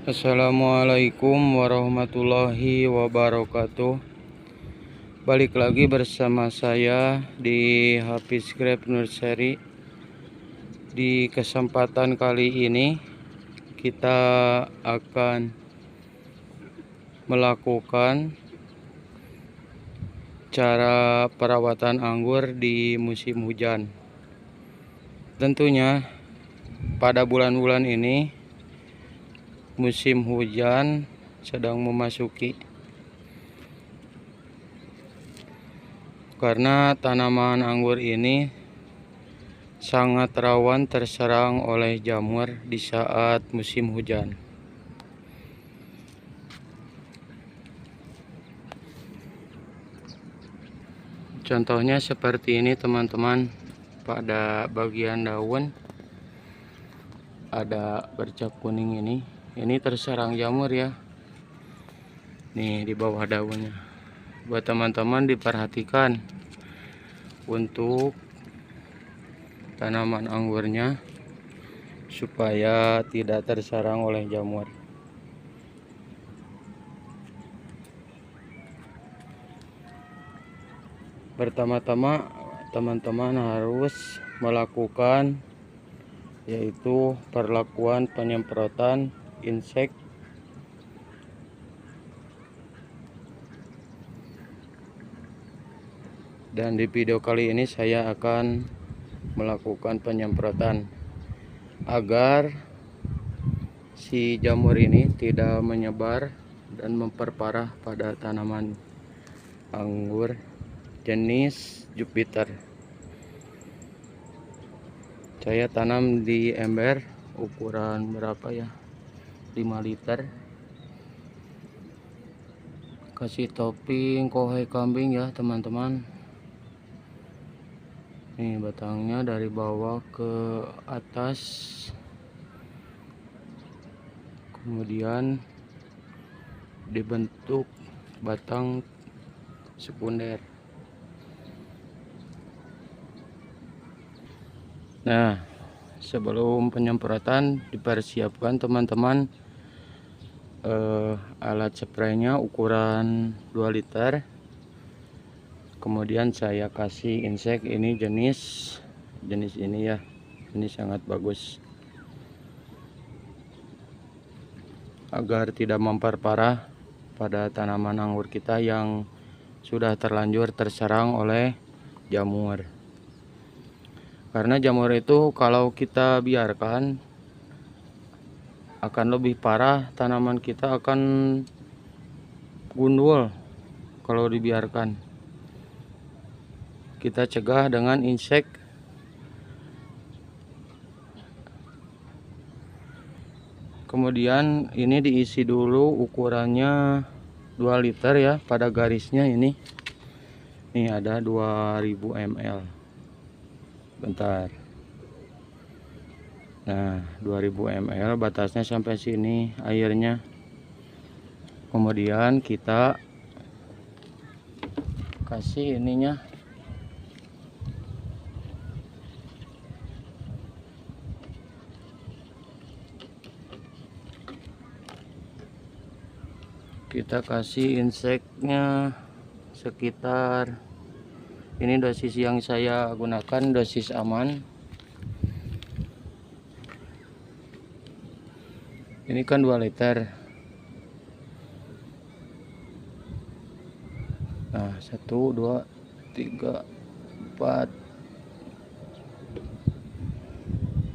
Assalamualaikum warahmatullahi wabarakatuh. Balik lagi bersama saya di Hafiz Grab Nursery. Di kesempatan kali ini kita akan melakukan cara perawatan anggur di musim hujan. Tentunya pada bulan-bulan ini musim hujan sedang memasuki, karena tanaman anggur ini sangat rawan terserang oleh jamur di saat musim hujan. Contohnya seperti ini teman-teman, pada bagian daun ada bercak kuning ini terserang jamur ya. Nih di bawah daunnya. Buat teman-teman diperhatikan untuk tanaman anggurnya supaya tidak terserang oleh jamur. Pertama-tama teman-teman harus melakukan yaitu perlakuan penyemprotan insek dan di video kali ini saya akan melakukan penyemprotan agar si jamur ini tidak menyebar dan memperparah pada tanaman anggur jenis Jupiter. Saya tanam di ember ukuran berapa ya, 5 liter. Kasih topping kohai kambing ya teman-teman. Nih batangnya dari bawah ke atas, kemudian dibentuk batang sekunder. Nah, sebelum penyemprotan dipersiapkan teman-teman alat spraynya ukuran 2 liter. Kemudian saya kasih insek ini jenis ini ya. Ini sangat bagus agar tidak memperparah pada tanaman anggur kita yang sudah terlanjur terserang oleh jamur. Karena jamur itu kalau kita biarkan akan lebih parah, tanaman kita akan gundul kalau dibiarkan. Kita cegah dengan insek. Kemudian ini diisi dulu ukurannya 2 liter ya, pada garisnya ini. Nih ada 2000 ml. Bentar. Nah, 2000 ml batasnya sampai sini airnya. Kemudian kita kasih ininya. Kita kasih inseknya sekitar, ini dosis yang saya gunakan dosis aman. Ini kan 2 liter. Nah, 1, 2, 3, 4,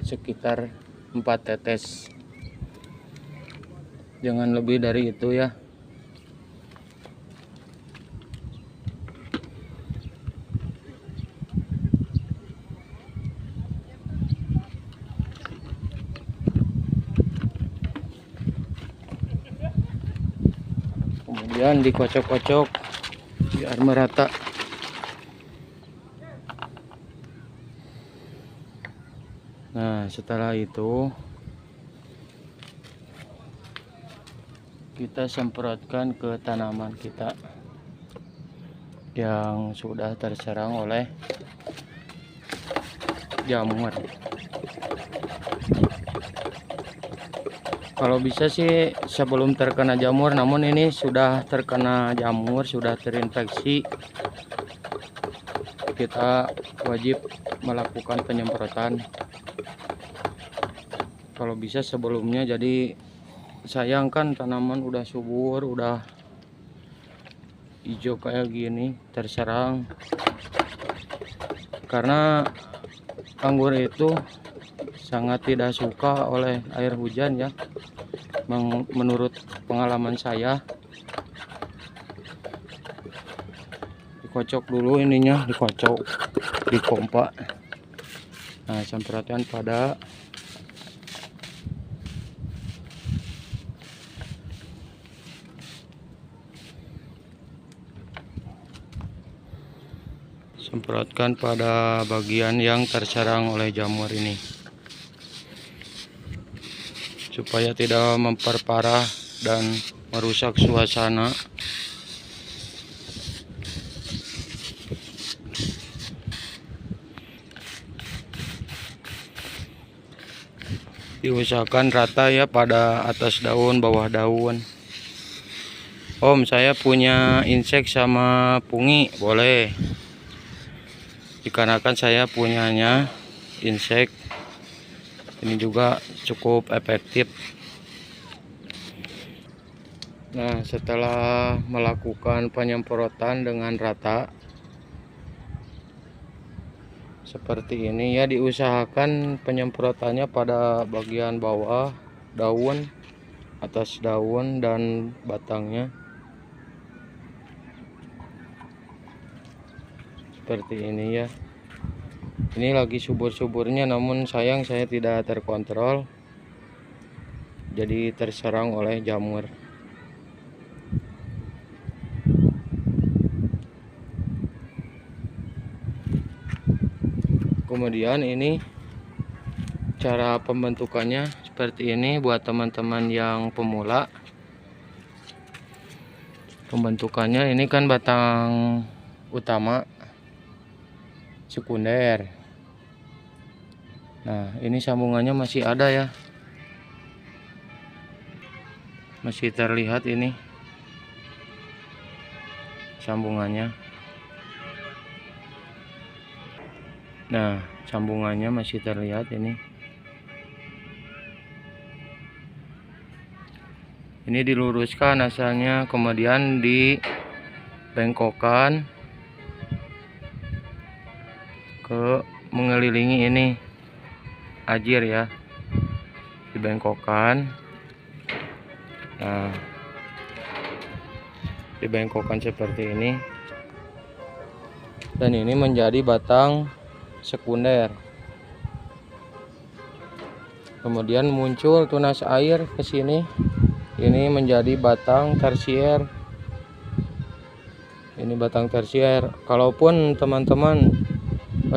sekitar 4 tetes. Jangan lebih dari itu ya. Kemudian dikocok-kocok biar merata. Nah, setelah itu kita semprotkan ke tanaman kita yang sudah terserang oleh jamur. Kalau bisa sih sebelum terkena jamur, namun ini sudah terkena jamur, sudah terinfeksi, kita wajib melakukan penyemprotan. Kalau bisa sebelumnya, jadi sayang kan tanaman udah subur, udah hijau kayak gini, terserang. Karena anggur itu sangat tidak suka oleh air hujan ya, menurut pengalaman saya. Dikocok dulu ininya, dikocok, dipompa. Nah, semprotan pada semprotkan pada bagian yang terserang oleh jamur ini, supaya tidak memperparah dan merusak suasana. Diusahakan rata ya pada atas daun, bawah daun. Om, saya punya insek sama pungi, boleh? Dikarenakan saya punyanya insek, ini juga cukup efektif. Nah, setelah melakukan penyemprotan dengan rata seperti ini ya, diusahakan penyemprotannya pada bagian bawah daun, atas daun, dan batangnya. Seperti ini ya. Ini lagi subur-suburnya, namun sayang saya tidak terkontrol, jadi terserang oleh jamur. Kemudian ini cara pembentukannya seperti ini buat teman-teman yang pemula. Pembentukannya ini kan batang utama, sekunder. Nah, ini sambungannya masih ada ya, masih terlihat ini sambungannya. Nah, sambungannya masih terlihat ini. Ini diluruskan asalnya, kemudian dibengkokkan ke mengelilingi ini ajir ya, dibengkokkan. Nah, dibengkokkan seperti ini, dan ini menjadi batang sekunder. Kemudian muncul tunas air ke sini, ini menjadi batang tersier. Ini batang tersier. Kalaupun teman-teman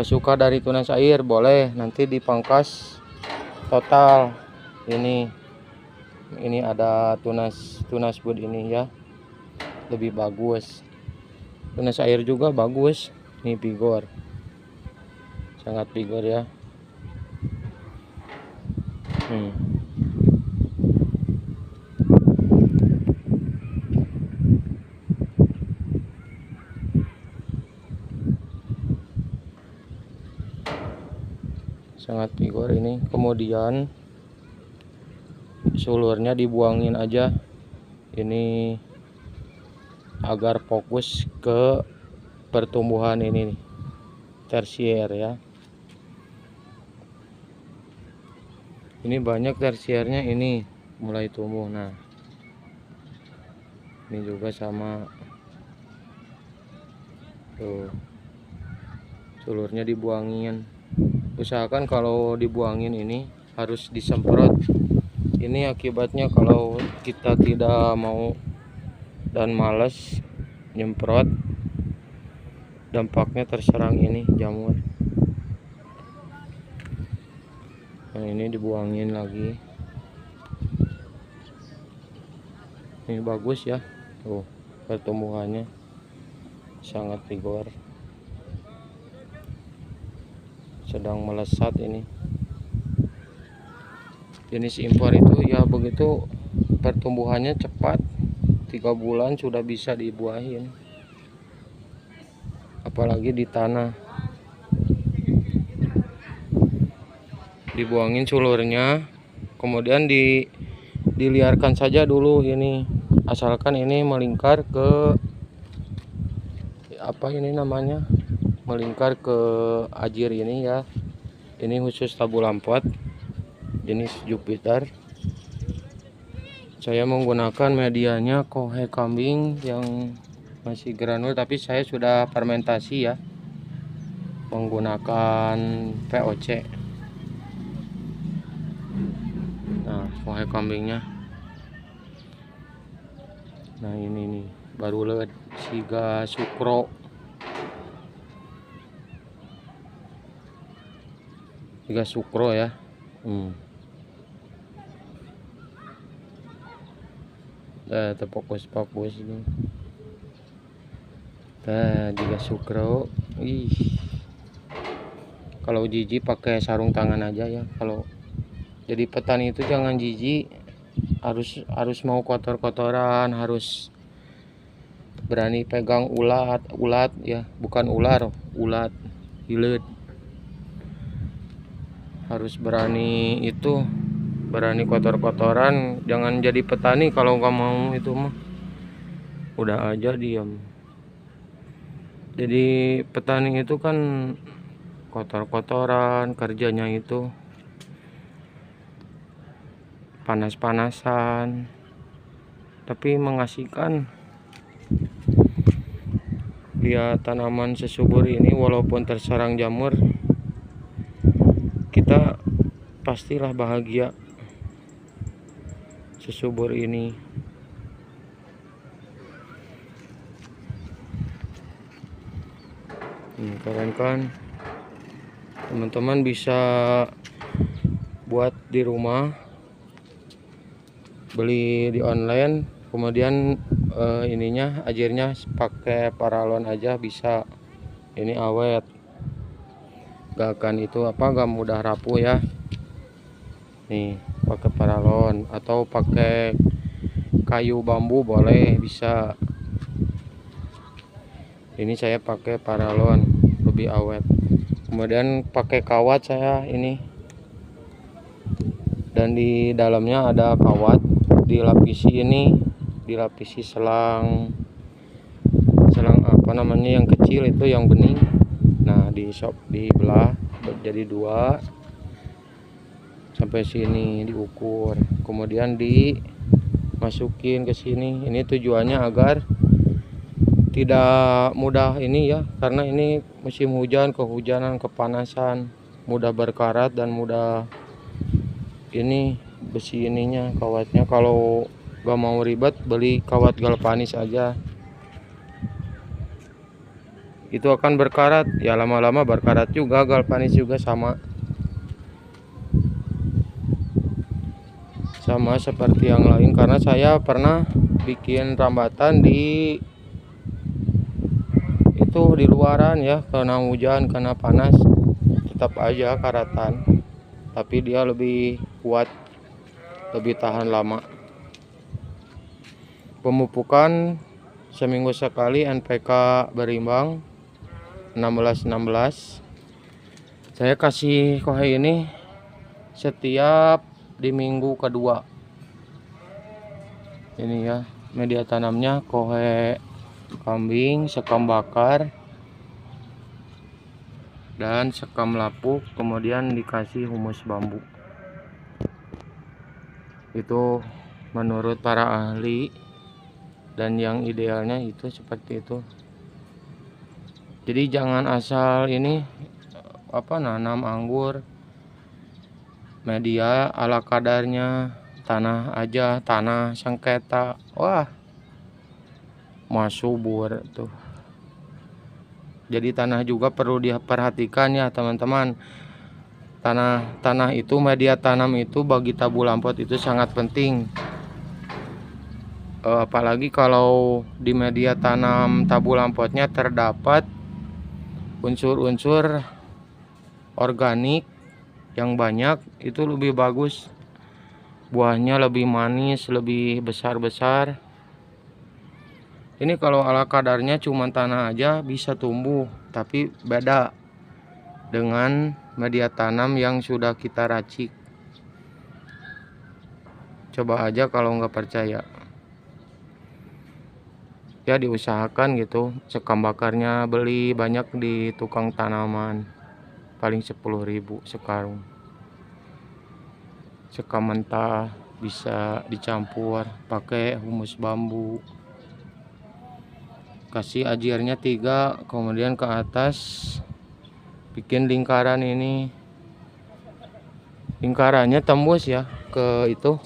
suka dari tunas air, boleh nanti dipangkas total. Ini ada tunas bud ini ya, lebih bagus. Tunas air juga bagus. Ini vigor, sangat vigor ya. Sangat vigor ini. Kemudian sulurnya dibuangin aja ini agar fokus ke pertumbuhan ini tersier ya. Ini banyak tersiernya, ini mulai tumbuh. Nah, ini juga sama tuh, sulurnya dibuangin. Usahakan kalau dibuangin ini harus disemprot. Ini akibatnya kalau kita tidak mau dan malas nyemprot, dampaknya terserang ini jamur. Nah, ini dibuangin lagi. Ini bagus ya, tuh pertumbuhannya sangat vigor, sedang melesat ini. Jenis impor itu ya begitu, pertumbuhannya cepat, 3 bulan sudah bisa dibuahin, apalagi di tanah. Dibuangin sulurnya, kemudian diliarkan saja dulu ini, asalkan ini melingkar ke apa ini namanya, melingkar ke ajir ini ya. Ini khusus tabu lampot jenis Jupiter. Saya menggunakan medianya kohe kambing yang masih granul, tapi saya sudah fermentasi ya, menggunakan VOC. Nah, kohe kambingnya. Nah, ini nih baru lewat siga sukro. Siga sukro ya. Terfokus ini. Juga sukro. Kalau jijik pakai sarung tangan aja ya. Kalau jadi petani itu jangan jijik, harus mau kotor-kotoran, harus berani pegang ulat ya, bukan ular, ulat hilet. Harus berani itu, berani kotor-kotoran. Jangan jadi petani kalau nggak mau itu mah, udah aja diam. Jadi petani itu kan kotor-kotoran, kerjanya itu panas-panasan, tapi mengasihkan. Lihat tanaman sesubur ini, walaupun terserang jamur, kita pastilah bahagia. Sesubur ini keren kan, teman-teman bisa buat di rumah, beli di online, kemudian ininya ajirnya pakai paralon aja bisa. Ini awet, gak akan itu gak mudah rapuh ya. Nih pakai paralon atau pakai kayu bambu boleh, bisa. Ini saya pakai paralon, lebih awet. Kemudian pakai kawat saya ini, dan di dalamnya ada kawat, dilapisi ini, dilapisi selang apa namanya yang kecil itu, yang bening. Nah, dibelah jadi 2 sampai sini, diukur, kemudian dimasukin ke sini. Ini tujuannya agar tidak mudah ini ya, karena ini musim hujan, kehujanan, kepanasan, mudah berkarat dan mudah ini besi ininya, kawatnya. Kalau gak mau ribet, beli kawat galvanis aja, itu akan berkarat ya, lama-lama berkarat juga. Galvanis juga sama seperti yang lain, karena saya pernah bikin rambatan di luaran ya, kena hujan, kena panas, tetap aja karatan, tapi dia lebih kuat, lebih tahan lama. Pemupukan seminggu sekali, NPK berimbang 16-16. Saya kasih kohe ini setiap di minggu kedua. Ini ya media tanamnya, kohe kambing, sekam bakar, dan sekam lapuk, kemudian dikasih humus bambu. Itu menurut para ahli, dan yang idealnya itu seperti itu. Jadi jangan asal ini nanam anggur, media ala kadarnya, tanah aja, tanah sengketa, wah subur tuh. Jadi tanah juga perlu diperhatikan ya teman-teman. Tanah itu, media tanam itu bagi tabu lampot itu sangat penting. Apalagi kalau di media tanam tabu lampotnya terdapat unsur-unsur organik yang banyak, itu lebih bagus. buahnya lebih manis, lebih besar-besar. Ini kalau ala kadarnya cuma tanah aja bisa tumbuh, tapi beda dengan media tanam yang sudah kita racik. Coba aja kalau nggak percaya. Ya diusahakan gitu. Sekam bakarnya beli banyak di tukang tanaman, paling 10.000 sekarung. Sekam mentah bisa dicampur pakai humus bambu. Kasih ajirnya 3, kemudian ke atas bikin lingkaran ini. Lingkarannya tembus ya ke itu.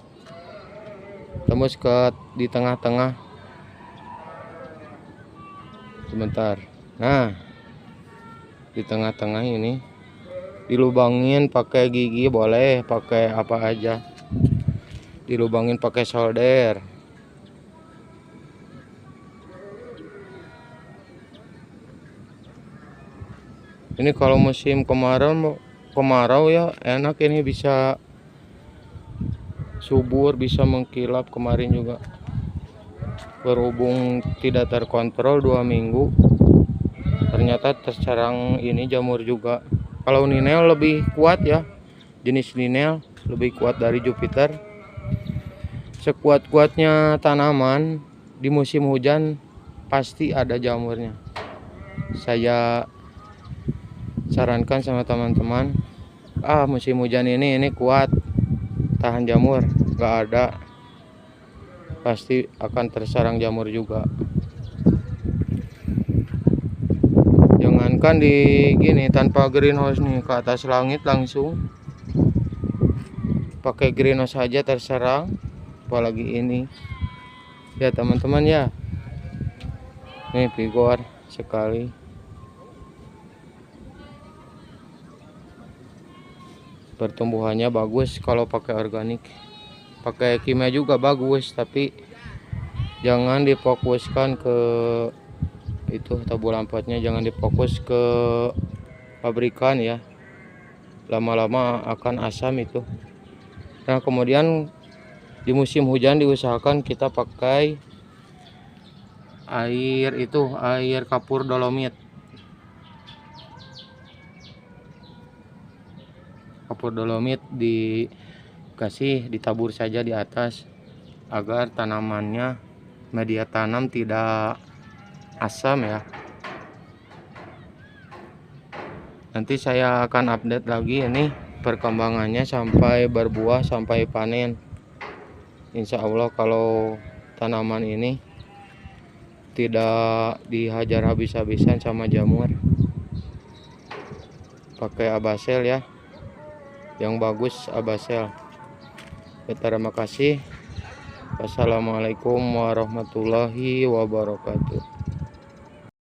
Tembus ke di tengah-tengah. Sebentar. Nah, di tengah-tengah ini dilubangin pakai gigi, boleh pakai apa aja. Dilubangin pakai solder. Ini kalau musim kemarau ya enak, ini bisa subur, bisa mengkilap. Kemarin juga berhubung tidak terkontrol 2 minggu, ternyata terserang ini jamur juga. Kalau ninel lebih kuat ya, jenis ninel lebih kuat dari Jupiter. Sekuat-kuatnya tanaman di musim hujan pasti ada jamurnya. Saya sarankan sama teman-teman, musim hujan ini kuat tahan jamur. Gak ada, pasti akan terserang jamur juga. Jangankan di gini tanpa greenhouse nih, ke atas langit langsung pakai greenhouse saja terserang, apalagi ini ya teman-teman ya. Ini vigor sekali. Pertumbuhannya bagus kalau pakai organik. Pakai kimia juga bagus, tapi jangan difokuskan ke itu tabur lampatnya, jangan difokus ke pabrikan ya. Lama-lama akan asam itu. Nah, kemudian di musim hujan diusahakan kita pakai air kapur dolomit. Kapur dolomit dikasih, ditabur saja di atas agar tanamannya, media tanam tidak asam ya. Nanti saya akan update lagi ini perkembangannya sampai berbuah, sampai panen. Insya Allah kalau tanaman ini tidak dihajar habis-habisan sama jamur, pakai abasel ya, yang bagus abasel. Terima kasih. Wassalamualaikum warahmatullahi wabarakatuh.